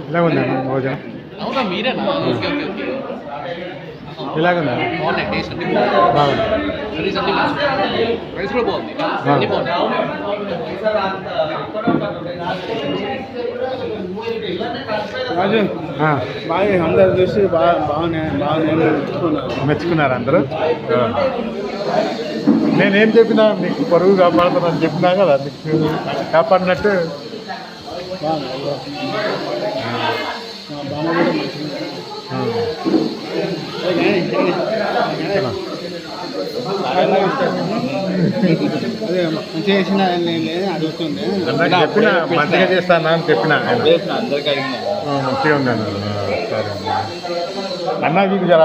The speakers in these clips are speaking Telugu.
ఇలా ఉందండి భోజనం. అవునా మీరేనా? Okay okay okay. ఇలాగుందా? బాగున్నాయి, టేస్ట్ అన్ని బాగుంది. కర్రీస్ అన్ని బాగుంది, రైస్ కూడా బాగుంది, అన్ని బాగుంది. రాజు బాగా అందరు చూసి బాగా మెచ్చుకున్నారు అందరూ. నేనేం చెప్పినా నీకు పరువు కాపాడుతానని చెప్పినా కదా, నీకు కాపాడినట్టు అదే మంచిగా చేసిన అడుగుతుంది. అందరికి చెప్పిన మంచిగా చేస్తానా అని చెప్పిన, అందరికి అడిగిన మంచిగా ఉన్నాను. సరే అన్న, మీకు జర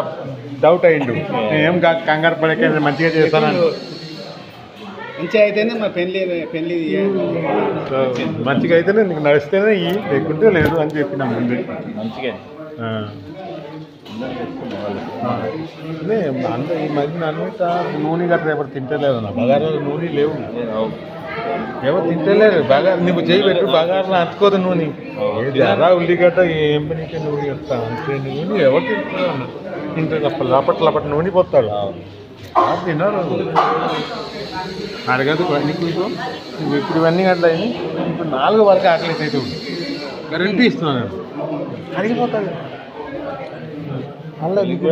డౌట్ అయ్యిండు, నేనేం కంగారు పడక మంచిగా చేస్తానని. మంచిగా అయితేనే మా పెళ్ళి మంచిగా అయితేనే నీకు నడిస్తేనే ఇవి, లేకుంటే లేదు అని చెప్పిన ముందు. మంచిగా అందరూ ఈ మధ్య అన్నిట నూనె గట్రా ఎవరు తింటలేదు, నా బగారాలు నూనె లేవు, ఎవరు తింటలేరు. బాగా నువ్వు చేయి పెట్టు, బగారాలు అంటుకోదు నూనె. అలా ఉల్లిగడ్డ ఏం పనికి నూనె చెప్తా అంతే. నూనె ఎవరు తింటారు అన్న, తింటారు లపట్ నూనె పోతాడు, తిన్నారు. అడగదు నీకు ఇప్పుడు ఇవన్నీ గంటలు అయినాయి, ఇప్పుడు 4 వరకు ఆకలి అయితే ఉంది. కరెంట్ ఇస్తున్నాను, అడిగిపోతుంది. అలా నీకు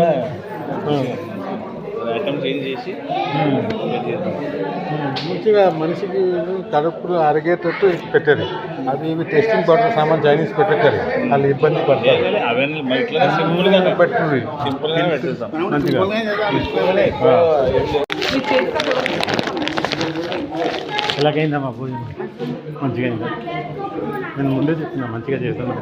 ఐటమ్ చేంజ్ చేసి మంచిగా మనిషికి కడుపులు అరిగేటట్టు పెట్టారు. అవి ఇవి టెస్టింగ్ పౌడర్ సామాన్ చైనీస్ పెట్టారు, వాళ్ళు ఇబ్బంది పడతారు. పెట్టుకుని మంచిగా ఎలాగైందమ్మా భోజనం? మంచిగా అయిందా? నేను ముందే చెప్తున్నా మంచిగా చేస్తాను.